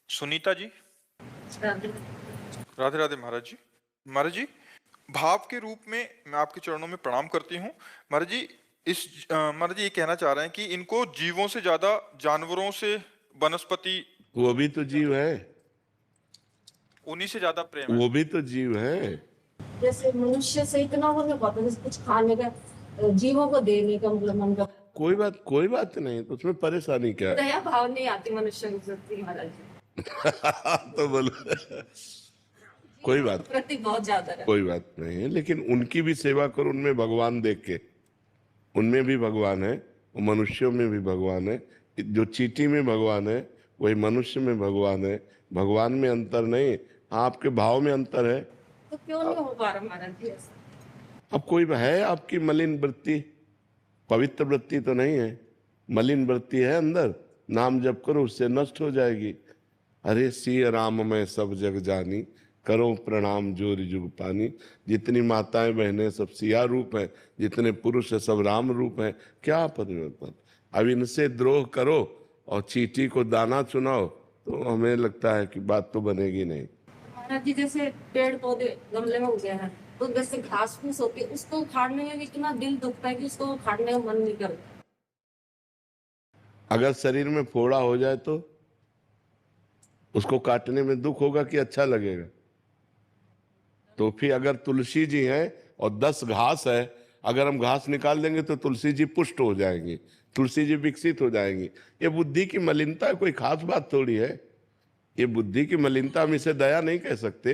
सुनीता जी, राधे। राधे राधे महाराज जी। महाराज जी, भाव के रूप में मैं आपके चरणों में प्रणाम करती हूँ। महाराज जी, महाराज जी ये कहना चाह रहे हैं कि इनको जीवों से ज्यादा जानवरों से, वनस्पति, वो भी तो जीव है, उन्हीं से ज्यादा प्रेम है। वो भी तो जीव है। जैसे मनुष्य से इतना हो नहीं पाता, जैसे कुछ खाने का, जीवों को देने का, मतलब मन का कोई बात नहीं, तो उसमें परेशानी क्या है? दया भाव नहीं आती मनुष्य को प्रति महाराज जी। तो बोलो कोई बात प्रति बहुत ज्यादा है। कोई बात नहीं है, लेकिन उनकी भी सेवा करो, उनमें भगवान देख के। उनमें भी भगवान है, वो मनुष्यों में भी भगवान है। जो चींटी में भगवान है वही मनुष्य में भगवान है। भगवान में अंतर नहीं, आपके भाव में अंतर है। तो क्यों नहीं हो पा रहा महाराज जी ऐसा? अब कोई है आपकी मलिन वृत्ति, पवित्र वृत्ति तो नहीं है, मलिन वृत्ति है अंदर। नाम जप करो, उससे नष्ट हो जाएगी। अरे सिय राम मैं सब जग जानी, करो प्रणाम जोर जुग पानी। जितनी माताएं बहनें सब सिया रूप है, जितने पुरुष है सब राम रूप है। क्या परिवर्तन? अब इनसे द्रोह करो और चींटी को दाना चुनाओ, तो हमें लगता है कि बात तो बनेगी नहीं। महाराज जी, जैसे पेड़ पौधे गमले में उगे हैं, तो जैसे घास फूस होती है, उसको उखाड़ने में भी इतना दिल दुखता है कि उसको उखाड़ने का मन नहीं करता। अगर शरीर में फोड़ा हो जाए तो उसको काटने में दुख होगा कि अच्छा लगेगा? तो फिर अगर तुलसी जी हैं और 10 घास है, अगर हम घास निकाल देंगे तो तुलसी जी पुष्ट हो जाएंगी, तुलसी जी विकसित हो जाएंगी। ये बुद्धि की मलिनता कोई खास बात थोड़ी है। ये बुद्धि की मलिनता, हम इसे दया नहीं कह सकते।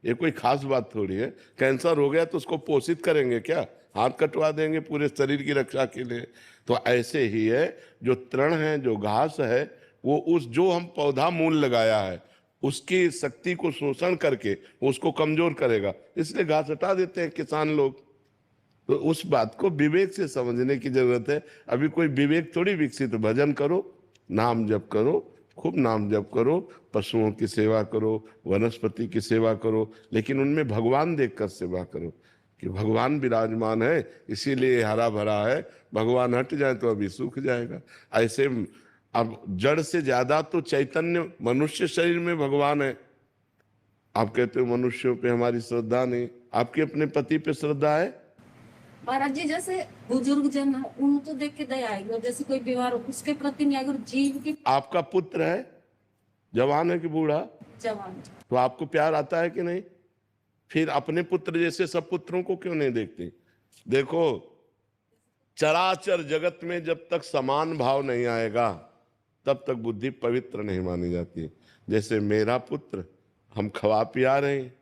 ये कोई खास बात थोड़ी है। कैंसर हो गया तो उसको पोषित करेंगे क्या? हाथ कटवा देंगे पूरे शरीर की रक्षा के लिए? तो ऐसे ही है, जो तृण है, जो घास है, वो उस जो हम पौधा मूल लगाया है उसकी शक्ति को शोषण करके उसको कमजोर करेगा, इसलिए घास हटा देते हैं किसान लोग। तो उस बात को विवेक से समझने की जरूरत है। अभी कोई विवेक थोड़ी विकसित। भजन करो, नाम जप करो, खूब नाम जप करो, पशुओं की सेवा करो, वनस्पति की सेवा करो, लेकिन उनमें भगवान देखकर सेवा करो कि भगवान विराजमान है, इसीलिए हरा भरा है। भगवान हट जाए तो अभी सूख जाएगा। ऐसे अब जड़ से ज्यादा तो चैतन्य मनुष्य शरीर में भगवान है। आप कहते हो मनुष्यों पे हमारी श्रद्धा नहीं, आपके अपने पति पे श्रद्धा है? महाराज जी, जैसे बुजुर्ग जन है, उनको देख के दया आएगी, और जैसे कोई बीमार हो उसके प्रति नहीं आएगी। और जीव की, आपका पुत्र है, जवान है कि बूढ़ा, जवान, तो आपको प्यार आता है कि नहीं? फिर अपने पुत्र जैसे सब पुत्रों को क्यों नहीं देखते? देखो, चराचर जगत में जब तक समान भाव नहीं आएगा तब तक बुद्धि पवित्र नहीं मानी जाती। जैसे मेरा पुत्र, हम खवा पिया रहे हैं,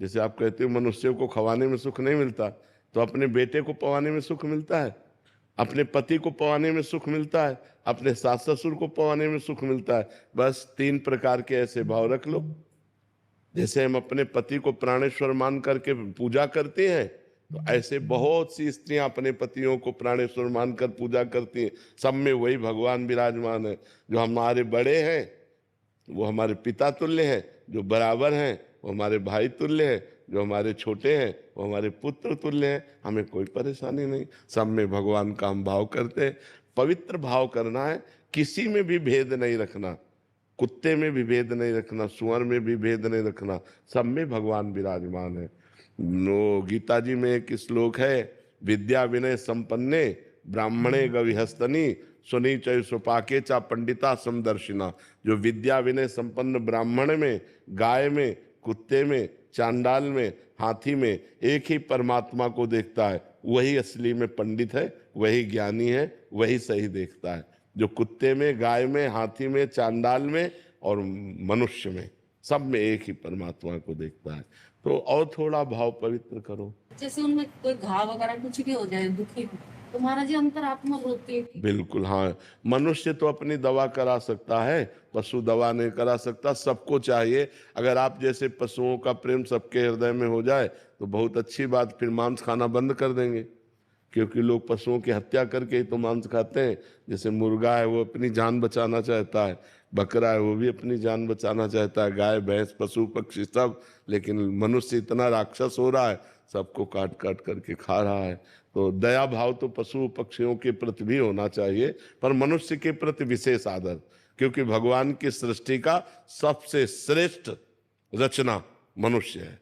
जैसे आप कहते हो मनुष्यों को खवाने में सुख नहीं मिलता, तो अपने बेटे को पवाने में सुख मिलता है, अपने पति को पवाने में सुख मिलता है, अपने सास ससुर को पवाने में सुख मिलता है। बस 3 प्रकार के ऐसे भाव रख लो। जैसे हम अपने पति को प्राणेश्वर मान करके पूजा करते हैं, तो ऐसे बहुत सी स्त्रियां अपने पतियों को प्राणेश्वर मानकर पूजा करती हैं। सब में वही भगवान विराजमान है। जो हमारे बड़े हैं वो हमारे पिता तुल्य हैं, जो बराबर हैं वो हमारे भाई तुल्य हैं, जो हमारे छोटे हैं वो हमारे पुत्र तुल्य हैं। हमें कोई परेशानी नहीं, सब में भगवान का हम भाव करते हैं। पवित्र भाव करना है, किसी में भी भेद नहीं रखना, कुत्ते में भी भेद नहीं रखना, सुअर में भी भेद नहीं रखना, सब में भगवान विराजमान है। नो, गीता जी में एक श्लोक है, विद्या विनय संपन्ने ब्राह्मणे गविहस्तनी सुनीचय सुपाके चा पंडिता समदर्शिना। जो विद्या विनय संपन्न ब्राह्मण में, गाय में, कुत्ते में, चांडाल में, हाथी में एक ही परमात्मा को देखता है, वही असली में पंडित है, वही ज्ञानी है, वही सही देखता है। जो कुत्ते में, गाय में, हाथी में, चांडाल में और मनुष्य में, सब में एक ही परमात्मा को देखता है। तो और थोड़ा भाव पवित्र करो। जैसे उनमें कोई घाव वगैरह कुछ भी हो जाए, दुखी हो, तो महाराज जी अंतरात्मा रोती है। बिल्कुल, हाँ। मनुष्य तो अपनी दवा करा सकता है, पशु दवा नहीं करा सकता। सबको चाहिए, अगर आप जैसे पशुओं का प्रेम सबके हृदय में हो जाए तो बहुत अच्छी बात, फिर मांस खाना बंद कर देंगे। क्योंकि लोग पशुओं की हत्या करके ही तो मांस खाते हैं। जैसे मुर्गा है वो अपनी जान बचाना चाहता है, बकरा है वो भी अपनी जान बचाना चाहता है, गाय भैंस पशु पक्षी सब। लेकिन मनुष्य इतना राक्षस हो रहा है, सबको काट काट करके खा रहा है। तो दया भाव तो पशु पक्षियों के प्रति भी होना चाहिए, पर मनुष्य के प्रति विशेष आदर। क्योंकि भगवान की सृष्टि का सबसे श्रेष्ठ रचना मनुष्य है।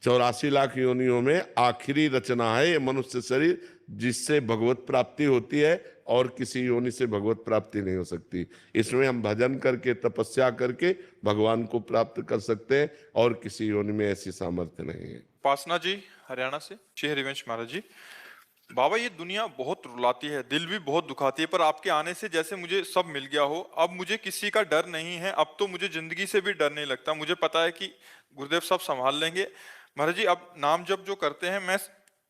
84 लाख योनियों में आखिरी रचना है ये मनुष्य शरीर, जिससे भगवत प्राप्ति होती है और किसी योनि से भगवत प्राप्ति नहीं हो सकती। इसमें हम भजन करके तपस्या करके भगवान को प्राप्त कर सकते हैं और किसी योनि में ऐसी सामर्थ्य नहीं है। उपासना जी हरियाणा से। श्री हरिवंश महाराज जी, बाबा ये दुनिया बहुत रुलाती है, दिल भी बहुत दुखाती है, पर आपके आने से जैसे मुझे सब मिल गया हो। अब मुझे किसी का डर नहीं है, अब तो मुझे जिंदगी से भी डर नहीं लगता। मुझे पता है कि गुरुदेव सब संभाल लेंगे। महाराज जी अब नाम जप जो करते हैं, मैं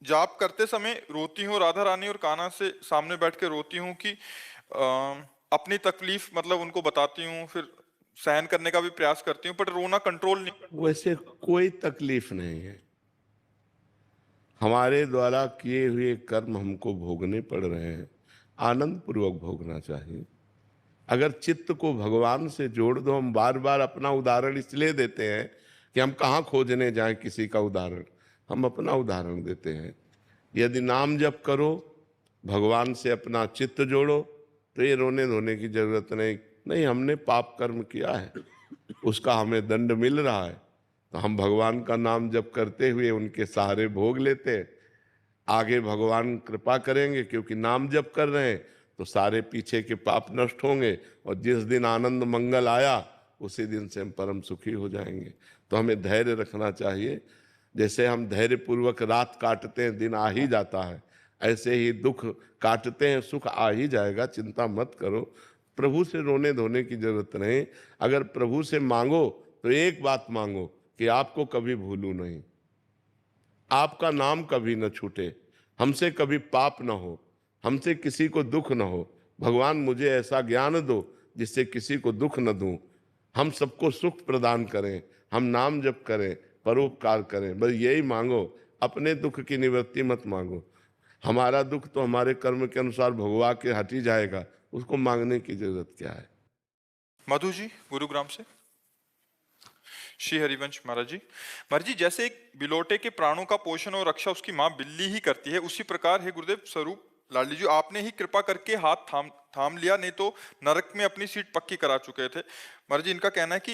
जाप करते समय रोती हूँ, राधा रानी और कान्हा से सामने बैठ के रोती हूँ कि अपनी तकलीफ मतलब उनको बताती हूँ, फिर सहन करने का भी प्रयास करती हूँ, पर रोना कंट्रोल नहीं। वैसे कोई तकलीफ नहीं है। हमारे द्वारा किए हुए कर्म हमको भोगने पड़ रहे हैं, आनंद पूर्वक भोगना चाहिए। अगर चित्त को भगवान से जोड़ दो, हम बार बार अपना उदाहरण इसलिए देते हैं कि हम कहाँ खोजने जाएं किसी का उदाहरण, हम अपना उदाहरण देते हैं। यदि नाम जप करो, भगवान से अपना चित्त जोड़ो, तो ये रोने धोने की जरूरत नहीं। हमने पाप कर्म किया है, उसका हमें दंड मिल रहा है, तो हम भगवान का नाम जप करते हुए उनके सहारे भोग लेते हैं। आगे भगवान कृपा करेंगे, क्योंकि नाम जप कर रहे हैं तो सारे पीछे के पाप नष्ट होंगे, और जिस दिन आनंद मंगल आया उसी दिन से हम परम सुखी हो जाएंगे। तो हमें धैर्य रखना चाहिए। जैसे हम धैर्य पूर्वक रात काटते हैं, दिन आ ही जाता है, ऐसे ही दुख काटते हैं, सुख आ ही जाएगा, चिंता मत करो। प्रभु से रोने धोने की जरूरत नहीं। अगर प्रभु से मांगो तो एक बात मांगो कि आपको कभी भूलूं नहीं, आपका नाम कभी न छूटे, हमसे कभी पाप न हो, हमसे किसी को दुख न हो। भगवान मुझे ऐसा ज्ञान दो जिससे किसी को दुख न दूं, हम सबको सुख प्रदान करें, हम नाम जप करें, परोपकार करें, बस यही मांगो। अपने दुख की निवृत्ति मत मांगो। हमारा दुख तो हमारे कर्म के अनुसार भगवा के हट ही जाएगा, उसको मांगने की जरूरत क्या है। मधु जी गुरुग्राम से। श्री हरिवंश महाराज जी, महाराज जी जैसे एक बिलोटे के प्राणों का पोषण और रक्षा उसकी माँ बिल्ली ही करती है, उसी प्रकार है गुरुदेव स्वरूप लाडली जी, आपने ही कृपा करके हाथ थाम लिया, नहीं तो नरक में अपनी सीट पक्की करा चुके थे। महाराज जी इनका कहना है कि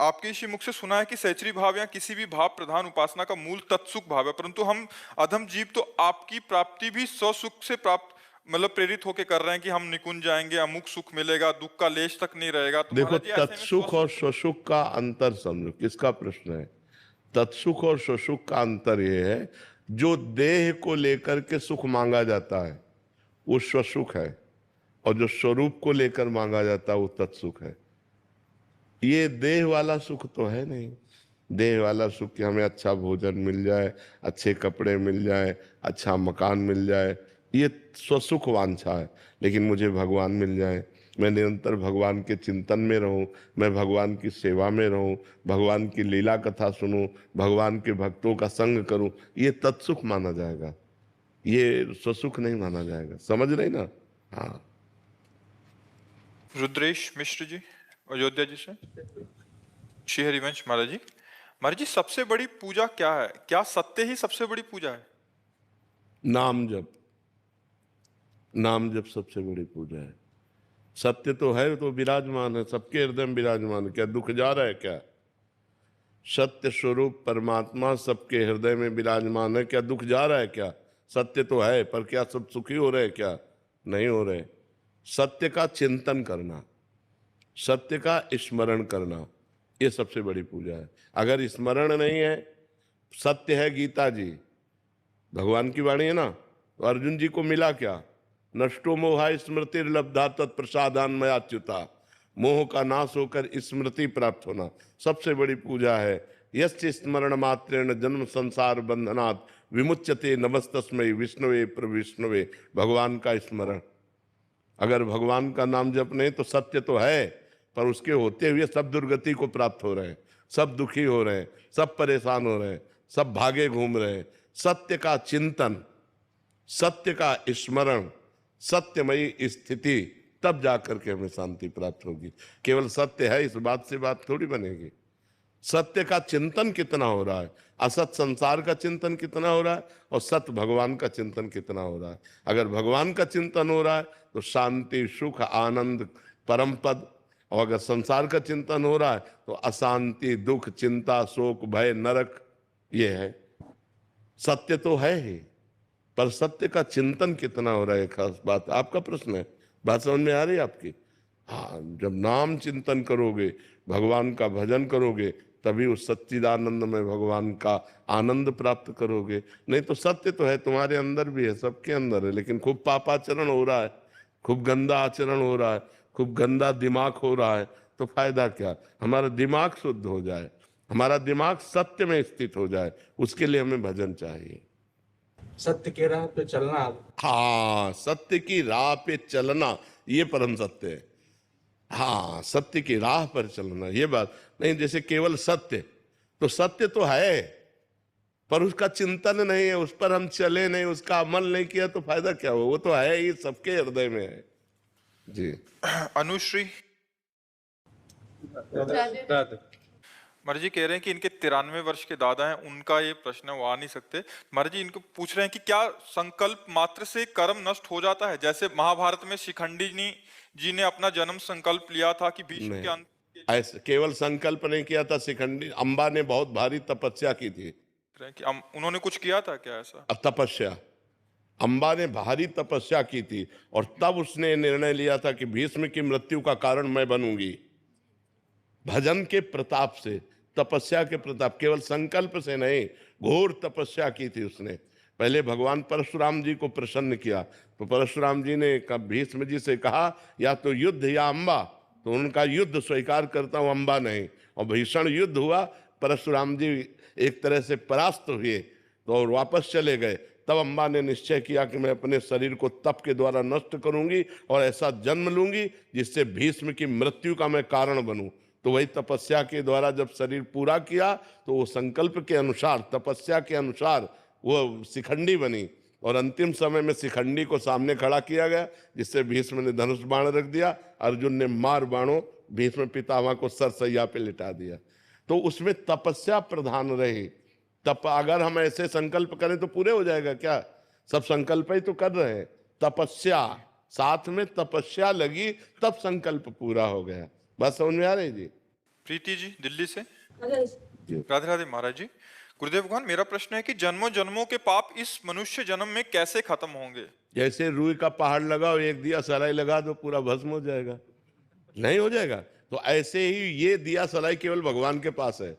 आपके इसी मुख से सुना है कि सहचरी भाव या किसी भी भाव प्रधान उपासना का मूल तत्सुख भाव है, परंतु हम अधम जीव तो आपकी प्राप्ति भी स्वसुख से प्राप्त मतलब प्रेरित होके कर रहे हैं कि हम निकुंज जाएंगे, अमुक सुख मिलेगा, दुख का लेश तक नहीं रहेगा। तो देखो, महाराज जी ऐसे में तत्सुख और स्वसुख का अंतर समझो। किसका प्रश्न है? तत्सुख और स्वसुख का अंतर यह है, जो देह को लेकर के सुख मांगा जाता है वो स्वसुख है, और जो स्वरूप को लेकर मांगा जाता है वो तत्सुख है। ये देह वाला सुख तो है नहीं। देह वाला सुख कि हमें अच्छा भोजन मिल जाए, अच्छे कपड़े मिल जाए, अच्छा मकान मिल जाए, ये स्वसुख वांछा है। लेकिन मुझे भगवान मिल जाए, मैं निरंतर भगवान के चिंतन में रहूं, मैं भगवान की सेवा में रहूं, भगवान की लीला कथा सुनूं, भगवान के भक्तों का संग करूं, ये तत्सुख माना जाएगा, ये स्वसुख नहीं माना जाएगा। समझ रहे ना? हाँ। रुद्रेश मिश्र जी अयोध्या जी से। श्री हरिवंश महाराज जी, महाराज जी सबसे बड़ी पूजा क्या है? क्या सत्य ही सबसे बड़ी पूजा है? नाम जप। नाम जप सबसे बड़ी पूजा है। सत्य तो है, तो विराजमान है, सबके हृदय में विराजमान है। क्या दुख जा रहा है क्या? सत्य स्वरूप परमात्मा सबके हृदय में विराजमान है, क्या दुख जा रहा है क्या? सत्य तो है, पर क्या सब सुखी हो रहे हैं क्या? नहीं हो रहे। सत्य का चिंतन करना, सत्य का स्मरण करना, ये सबसे बड़ी पूजा है। अगर स्मरण नहीं है, सत्य है गीता जी, भगवान की वाणी है ना, तो अर्जुन जी को मिला क्या? नष्टो मोहा स्मृतिर्लब्धा तत्प्रसादान मयाच्युता, मोह का नाश होकर स्मृति प्राप्त होना सबसे बड़ी पूजा है। यस्य स्मरण मात्रेण जन्म संसार बंधनात् विमुच्यते नमस्तस्मै विष्णुवे प्रविष्णुवे। भगवान का स्मरण। अगर भगवान का नाम जप नहीं तो सत्य तो है, पर उसके होते हुए सब दुर्गति को प्राप्त हो रहे हैं, सब दुखी हो रहे हैं, सब परेशान हो रहे हैं, सब भागे घूम रहे हैं। सत्य का चिंतन, सत्य का स्मरण, सत्यमयी स्थिति, तब जाकर के हमें शांति प्राप्त होगी। केवल सत्य है इस बात से बात थोड़ी बनेगी। सत्य का चिंतन कितना हो रहा है, असत संसार का चिंतन कितना हो रहा है, और सत्य भगवान का चिंतन कितना हो रहा है। अगर भगवान का चिंतन हो रहा है तो शांति, सुख, आनंद, परम पद और अगर संसार का चिंतन हो रहा है तो अशांति, दुख, चिंता, शोक, भय, नरक ये है। सत्य तो है ही, पर सत्य का चिंतन कितना हो रहा है, खास बात आपका प्रश्न है। बात समझ में आ रही है आपकी? हाँ, जब नाम चिंतन करोगे, भगवान का भजन करोगे, तभी उस सच्चिदानंद में भगवान का आनंद प्राप्त करोगे। नहीं तो सत्य तो है, तुम्हारे अंदर भी है, सबके अंदर है, लेकिन खूब पापाचरण हो रहा है, खूब गंदा आचरण हो रहा है, खूब गंदा दिमाग हो रहा है, तो फायदा क्या? हमारा दिमाग शुद्ध हो जाए, हमारा दिमाग सत्य में स्थित हो जाए, उसके लिए हमें भजन चाहिए। सत्य के राह पे चलना। हाँ, सत्य की राह पे चलना, ये परम सत्य है। हाँ, सत्य की राह पर चलना, ये बात नहीं। जैसे केवल सत्य, तो सत्य तो है, पर उसका चिंतन नहीं है, उस पर हम चले नहीं, उसका अमल नहीं किया, तो फायदा क्या हुआ? वो तो है ही, सबके हृदय में है जी। अनुश्री महाराज जी कह रहे हैं कि इनके 93 वर्ष के दादा हैं, उनका ये प्रश्न है, वो आ नहीं सकते। महाराज जी इनको पूछ रहे हैं कि क्या संकल्प मात्र से कर्म नष्ट हो जाता है? जैसे महाभारत में शिखंडी जी ने अपना जन्म संकल्प लिया था कि भीष्म के अंत ऐसे केवल संकल्प नहीं किया था शिखंडी, अंबा ने बहुत भारी तपस्या की थी। कि उन्होंने कुछ किया था क्या ऐसा? तपस्या, अंबा ने भारी तपस्या की थी, और तब उसने निर्णय लिया था कि भीष्म की मृत्यु का कारण मैं बनूंगी। भजन के प्रताप से, तपस्या के प्रताप, केवल संकल्प से नहीं, घोर तपस्या की थी उसने। पहले भगवान परशुराम जी को प्रसन्न किया, तो परशुराम जी ने भीष्म जी से कहा या तो युद्ध या अंबा, तो उनका युद्ध स्वीकार करता हूं, अंबा नहीं। और भीषण युद्ध हुआ, परशुराम जी एक तरह से परास्त हुए, तो और वापस चले गए। तब अंबा ने निश्चय किया कि मैं अपने शरीर को तप के द्वारा नष्ट करूंगी और ऐसा जन्म लूंगी जिससे भीष्म की मृत्यु का मैं कारण बनूं। तो वही तपस्या के द्वारा जब शरीर पूरा किया, तो वो संकल्प के अनुसार, तपस्या के अनुसार वो शिखंडी बनी, और अंतिम समय में शिखंडी को सामने खड़ा किया गया, जिससे भीष्म ने धनुष बाण रख दिया, अर्जुन ने मार बाणों भीष्म पितामह को सरसैया पे लिटा दिया। तो उसमें तपस्या प्रधान रही। तप अगर हम ऐसे संकल्प करें तो पूरे हो जाएगा क्या? सब संकल्प ही तो कर रहे हैं, तपस्या साथ में तपस्या लगी, तब संकल्प पूरा हो गया। बात समझ में आ रही जी? प्रीति जी दिल्ली से। अगर राधे राधे महाराज जी। गुरुदेव भगवान, मेरा प्रश्न है कि जन्मों जन्मों के पाप इस मनुष्य जन्म में कैसे खत्म होंगे? जैसे रुई का पहाड़ लगाओ, एक दिया सलाई लगा दो, पूरा भस्म हो जाएगा? नहीं हो जाएगा। तो ऐसे ही ये दिया सलाई केवल भगवान के पास है,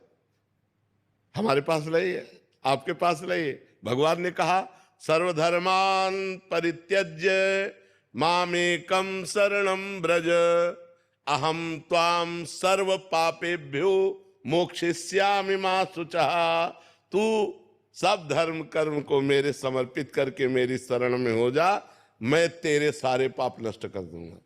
हमारे पास नहीं है, आपके पास नहीं है। भगवान ने कहा सर्वधर्मान परित्यज्य मामेकम शरणम ब्रज अहम त्वाम सर्व पापेभ्यो मोक्षयिष्यामि मा शुचः। तू सब धर्म कर्म को मेरे समर्पित करके मेरी शरण में हो जा, मैं तेरे सारे पाप नष्ट कर दूंगा,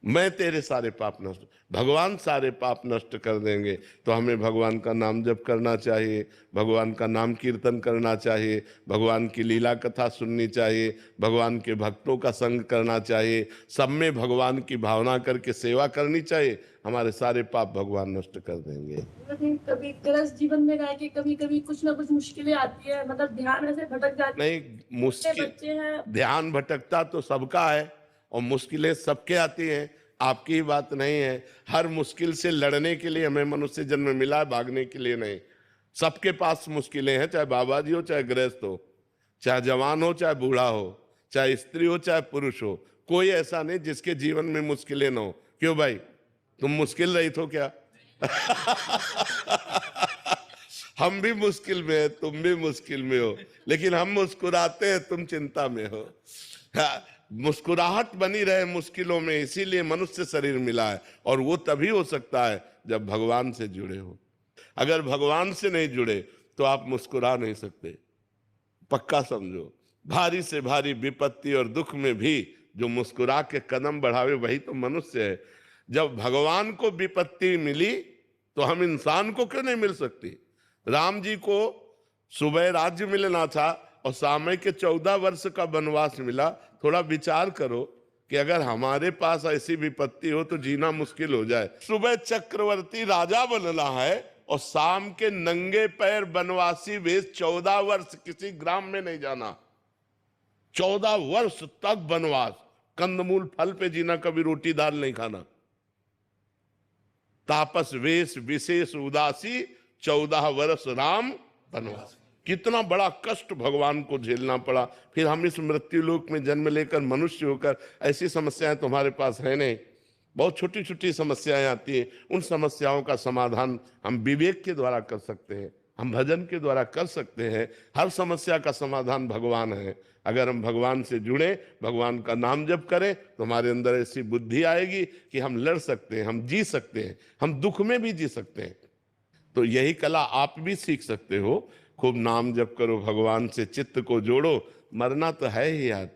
मैं तेरे सारे पाप नष्ट। भगवान सारे पाप नष्ट कर देंगे। तो हमें भगवान का नाम जप करना चाहिए, भगवान का नाम कीर्तन करना चाहिए, भगवान की लीला कथा सुननी चाहिए, भगवान के भक्तों का संग करना चाहिए, सब में भगवान की भावना करके सेवा करनी चाहिए। हमारे सारे पाप भगवान नष्ट कर देंगे। कभी गृहस्थ जीवन में रह के कभी कभी कुछ ना कुछ मुश्किलें आती है, मतलब ध्यान ऐसे भटक जाती है। नहीं, मुश्किल, बच्चे हैं, ध्यान भटकता तो सबका है, और मुश्किलें सबके आती हैं, आपकी ही बात नहीं है। हर मुश्किल से लड़ने के लिए हमें मनुष्य जन्म मिला है, भागने के लिए नहीं। सबके पास मुश्किलें हैं, चाहे बाबा जी हो, चाहे गृहस्थ हो, चाहे जवान हो, चाहे बूढ़ा हो, चाहे स्त्री हो, चाहे पुरुष हो, कोई ऐसा नहीं जिसके जीवन में मुश्किलें ना हो। क्यों भाई, तुम मुश्किल रहित हो क्या? हम भी मुश्किल में है, तुम भी मुश्किल में हो, लेकिन हम मुस्कुराते हैं, तुम चिंता में हो। मुस्कुराहट बनी रहे मुश्किलों में, इसीलिए मनुष्य शरीर मिला है। और वो तभी हो सकता है जब भगवान से जुड़े हो। अगर भगवान से नहीं जुड़े तो आप मुस्कुरा नहीं सकते, पक्का समझो। भारी से भारी विपत्ति और दुख में भी जो मुस्कुरा के कदम बढ़ावे, वही तो मनुष्य है। जब भगवान को विपत्ति मिली तो हम इंसान को क्यों नहीं मिल सकती? राम जी को सुबह राज्य मिलना था और सामय के 14 वर्ष का वनवास मिला। थोड़ा विचार करो कि अगर हमारे पास ऐसी विपत्ति हो तो जीना मुश्किल हो जाए। सुबह चक्रवर्ती राजा बनना है और शाम के नंगे पैर वनवासी वेश 14 वर्ष किसी ग्राम में नहीं जाना। 14 वर्ष तक वनवास, कंदमूल फल पे जीना, कभी रोटी दाल नहीं खाना। तापस वेश विशेष उदासी 14 वर्ष राम वनवास। कितना बड़ा कष्ट भगवान को झेलना पड़ा। फिर हम इस मृत्यु लोक में जन्म लेकर मनुष्य होकर, ऐसी समस्याएं तुम्हारे पास है नहीं, बहुत छोटी छोटी समस्याएं आती हैं। उन समस्याओं का समाधान हम विवेक के द्वारा कर सकते हैं, हम भजन के द्वारा कर सकते हैं। हर समस्या का समाधान भगवान है। अगर हम भगवान से जुड़े, भगवान का नाम जप करें, तो हमारे अंदर ऐसी बुद्धि आएगी कि हम लड़ सकते हैं, हम जी सकते हैं, हम दुख में भी जी सकते हैं। तो यही कला आप भी सीख सकते हो। खूब नाम जप करो, भगवान से चित्त को जोड़ो। मरना तो है ही यार,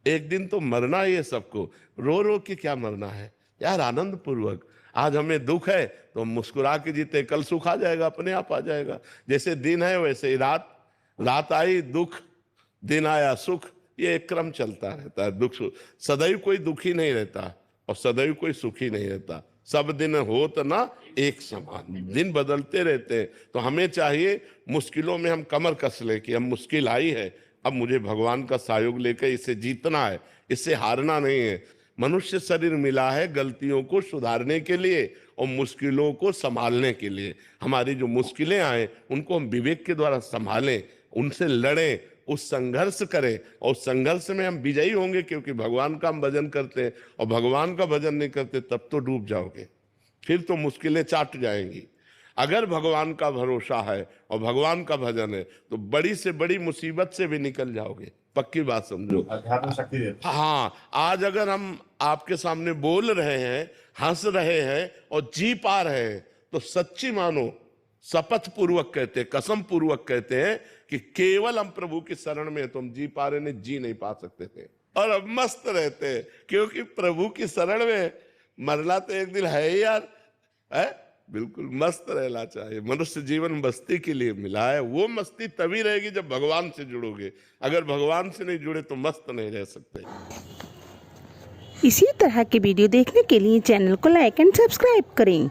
एक दिन तो मरना ही है सबको। रो रो के क्या मरना है यार, आनंद पूर्वक। आज हमें दुख है तो हम मुस्कुरा के जीते, कल सुख आ जाएगा, अपने आप आ जाएगा। जैसे दिन है वैसे ही रात, रात आई दुख, दिन आया सुख, ये एक क्रम चलता रहता है। दुख सदैव कोई दुखी नहीं रहता और सदैव कोई सुखी नहीं रहता। सब दिन हो तो ना एक समान, दिन बदलते रहते हैं। तो हमें चाहिए मुश्किलों में हम कमर कस ले कि हम मुश्किल आई है, अब मुझे भगवान का सहयोग लेकर इसे जीतना है, इससे हारना नहीं है। मनुष्य शरीर मिला है गलतियों को सुधारने के लिए और मुश्किलों को संभालने के लिए। हमारी जो मुश्किलें आए उनको हम विवेक के द्वारा संभालें, उनसे लड़ें, उस संघर्ष करें, और उस संघर्ष में हम विजयी होंगे, क्योंकि भगवान का हम भजन करते हैं। और भगवान का भजन नहीं करते तब तो डूब जाओगे, फिर तो मुश्किलें चाट जाएंगी। अगर भगवान का भरोसा है और भगवान का भजन है तो बड़ी से बड़ी मुसीबत से भी निकल जाओगे, पक्की बात समझो। अध्यात्म शक्ति देता है। हाँ, आज अगर हम आपके सामने बोल रहे हैं, हंस रहे हैं और जी पा रहे हैं, तो सच्ची मानो, शपथ पूर्वक कहते हैं, कसम पूर्वक कहते हैं कि केवल हम प्रभु की शरण में तो हम जी पा रहे, नहीं जी नहीं पा सकते थे। और अब मस्त रहते हैं, क्योंकि प्रभु की शरण में मरना तो एक दिन है ही यार, है? बिल्कुल मस्त रहना चाहिए। मनुष्य जीवन मस्ती के लिए मिला है। वो मस्ती तभी रहेगी जब भगवान से जुड़ोगे। अगर भगवान से नहीं जुड़े तो मस्त नहीं रह सकते। इसी तरह के वीडियो देखने के लिए चैनल को लाइक एंड सब्सक्राइब करें।